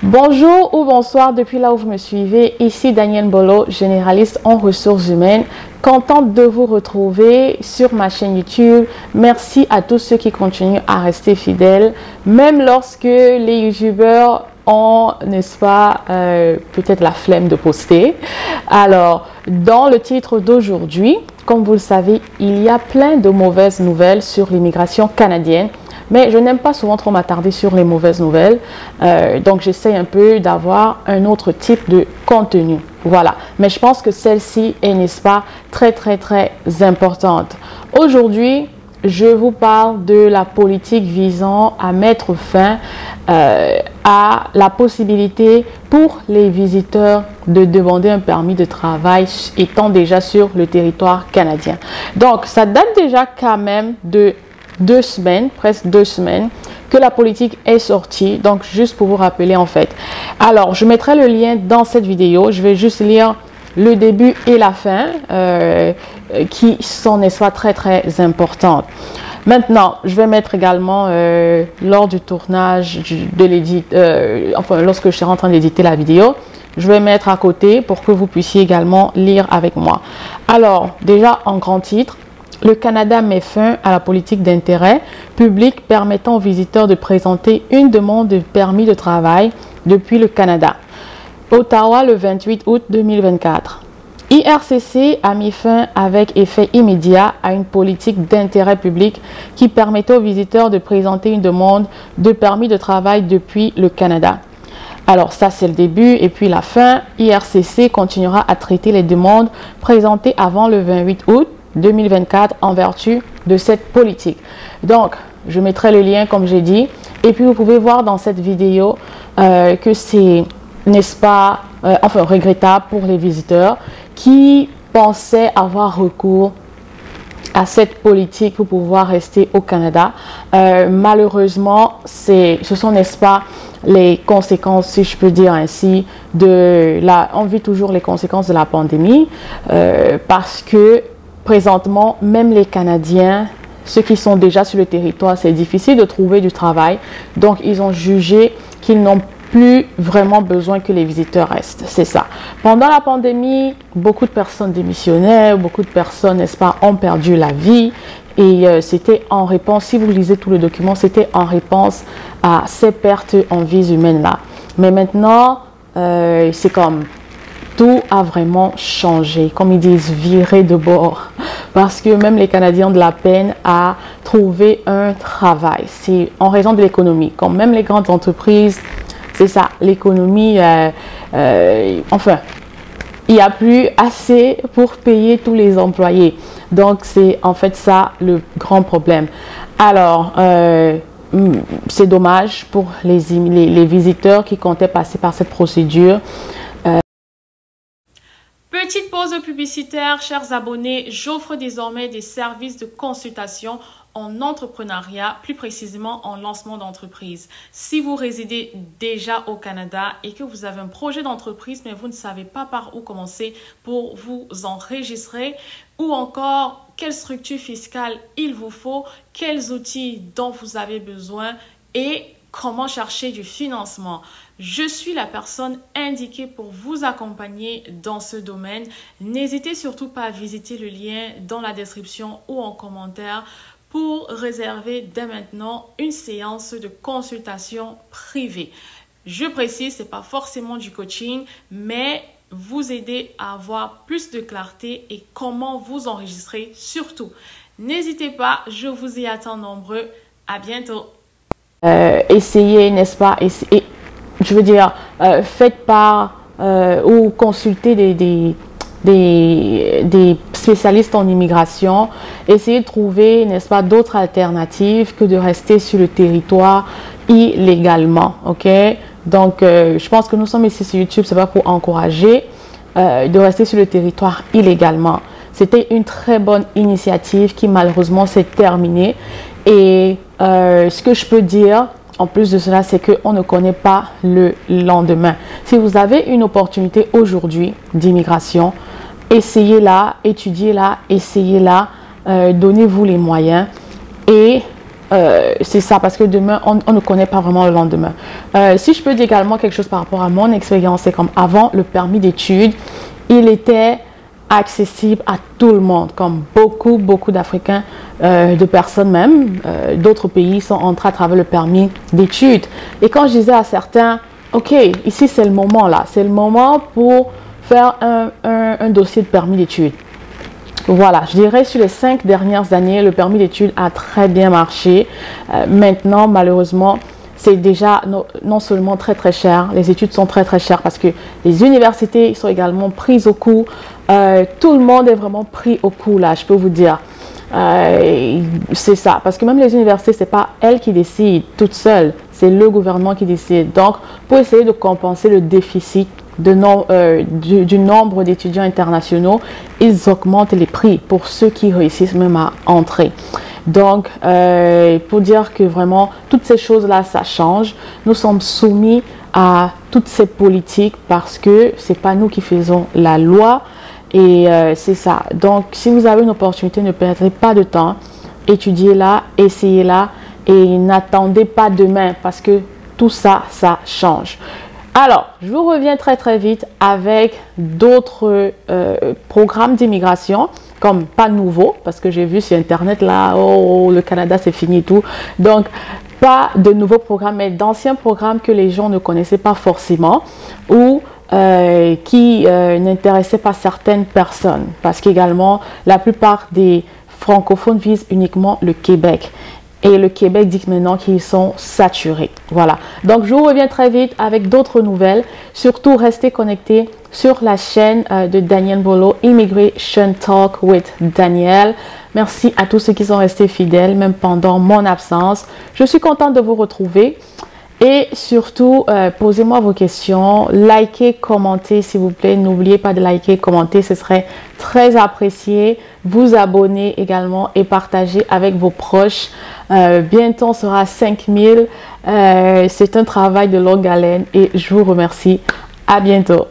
Bonjour ou bonsoir depuis là où vous me suivez, ici Danielle Mbolo, généraliste en ressources humaines, contente de vous retrouver sur ma chaîne YouTube. Merci à tous ceux qui continuent à rester fidèles, même lorsque les youtubeurs ont, n'est-ce pas, peut-être la flemme de poster. Alors, dans le titre d'aujourd'hui, comme vous le savez, il y a plein de mauvaises nouvelles sur l'immigration canadienne. Mais je n'aime pas souvent trop m'attarder sur les mauvaises nouvelles. Donc, j'essaie un peu d'avoir un autre type de contenu. Voilà. Mais je pense que celle-ci est, n'est-ce pas, très importante. Aujourd'hui, je vous parle de la politique visant à mettre fin à la possibilité pour les visiteurs de demander un permis de travail étant déjà sur le territoire canadien. Donc, ça date déjà quand même de 2 semaines, presque 2 semaines, que la politique est sortie. Donc, juste pour vous rappeler en fait. Alors, je mettrai le lien dans cette vidéo. Je vais juste lire le début et la fin qui sont, n'est-ce pas, très importantes. Maintenant, je vais mettre également lors du tournage de l'édit, enfin, lorsque je serai en train d'éditer la vidéo, je vais mettre à côté pour que vous puissiez également lire avec moi. Alors, déjà en grand titre, le Canada met fin à la politique d'intérêt public permettant aux visiteurs de présenter une demande de permis de travail depuis le Canada. Ottawa, le 28 août 2024. IRCC a mis fin avec effet immédiat à une politique d'intérêt public qui permettait aux visiteurs de présenter une demande de permis de travail depuis le Canada. Alors ça, c'est le début et puis la fin. IRCC continuera à traiter les demandes présentées avant le 28 août 2024 en vertu de cette politique. Donc, je mettrai le lien comme j'ai dit. Et puis, vous pouvez voir dans cette vidéo que c'est, n'est-ce pas, enfin, regrettable pour les visiteurs qui pensaient avoir recours à cette politique pour pouvoir rester au Canada. Malheureusement, ce sont, n'est-ce pas, les conséquences, si je peux dire ainsi, on vit toujours les conséquences de la pandémie parce que présentement, même les Canadiens, ceux qui sont déjà sur le territoire, c'est difficile de trouver du travail. Donc, ils ont jugé qu'ils n'ont plus vraiment besoin que les visiteurs restent. C'est ça. Pendant la pandémie, beaucoup de personnes démissionnaient, beaucoup de personnes, n'est-ce pas, ont perdu la vie. Et c'était en réponse, si vous lisez tout le document, c'était en réponse à ces pertes en vies humaines-là. Mais maintenant, c'est comme tout a vraiment changé, comme ils disent, virer de bord. Parce que même les Canadiens ont de la peine à trouver un travail. C'est en raison de l'économie. Comme même les grandes entreprises, c'est ça, l'économie, enfin, il n'y a plus assez pour payer tous les employés. Donc, c'est en fait ça le grand problème. Alors, c'est dommage pour les visiteurs qui comptaient passer par cette procédure. Petite pause publicitaire, chers abonnés, j'offre désormais des services de consultation en entrepreneuriat, plus précisément en lancement d'entreprise. Si vous résidez déjà au Canada et que vous avez un projet d'entreprise, mais vous ne savez pas par où commencer pour vous enregistrer, ou encore quelle structure fiscale il vous faut, quels outils dont vous avez besoin et comment chercher du financement. Je suis la personne indiquée pour vous accompagner dans ce domaine. N'hésitez surtout pas à visiter le lien dans la description ou en commentaire pour réserver dès maintenant une séance de consultation privée. Je précise, ce n'est pas forcément du coaching, mais vous aider à avoir plus de clarté et comment vous enregistrer surtout. N'hésitez pas, je vous y attends nombreux. À bientôt. Essayez, n'est-ce pas, je veux dire, faites part ou consultez des spécialistes en immigration. Essayez de trouver, n'est-ce pas, d'autres alternatives que de rester sur le territoire illégalement, ok? Donc, je pense que nous sommes ici sur YouTube, c'est pas pour encourager de rester sur le territoire illégalement. C'était une très bonne initiative qui malheureusement s'est terminée. Et ce que je peux dire, en plus de cela, c'est qu'on ne connaît pas le lendemain. Si vous avez une opportunité aujourd'hui d'immigration, essayez-la, étudiez-la, essayez-la, donnez-vous les moyens et c'est ça, parce que demain, on ne connaît pas vraiment le lendemain. Si je peux dire également quelque chose par rapport à mon expérience, c'est comme avant, le permis d'études, il était accessible à tout le monde, comme beaucoup d'Africains, de personnes même, d'autres pays sont entrés à travers le permis d'études. Et quand je disais à certains, ok, ici c'est le moment là, c'est le moment pour faire un dossier de permis d'études. Voilà, je dirais sur les 5 dernières années, le permis d'études a très bien marché. Maintenant, malheureusement, c'est déjà non seulement très cher, les études sont très chères parce que les universités sont également prises au coup. Tout le monde est vraiment pris au coup là, je peux vous dire. C'est ça, parce que même les universités, c'est pas elles qui décident toutes seules, c'est le gouvernement qui décide. Donc, pour essayer de compenser le déficit du nombre d'étudiants internationaux, ils augmentent les prix pour ceux qui réussissent même à entrer. Donc, pour dire que vraiment, toutes ces choses-là, ça change. Nous sommes soumis à toutes ces politiques parce que c'est pas nous qui faisons la loi. Et c'est ça. Donc, si vous avez une opportunité, ne perdez pas de temps. Étudiez-la, essayez-la et n'attendez pas demain parce que tout ça, ça change. Alors, je vous reviens très vite avec d'autres programmes d'immigration, comme pas nouveaux, parce que j'ai vu sur Internet, là, oh, le Canada, c'est fini et tout. Donc, pas de nouveaux programmes, mais d'anciens programmes que les gens ne connaissaient pas forcément ou qui n'intéressaient pas certaines personnes. Parce qu'également, la plupart des francophones visent uniquement le Québec. Et le Québec dit maintenant qu'ils sont saturés. Voilà. Donc, je vous reviens très vite avec d'autres nouvelles. Surtout, restez connectés sur la chaîne de Daniel Mbolo, Immigration Talk with Daniel. Merci à tous ceux qui sont restés fidèles, même pendant mon absence. Je suis contente de vous retrouver. Et surtout, posez-moi vos questions, likez, commentez s'il vous plaît. N'oubliez pas de liker, commenter, ce serait très apprécié. Vous abonner également et partager avec vos proches. Bientôt, on sera à 5000. C'est un travail de longue haleine et je vous remercie. À bientôt.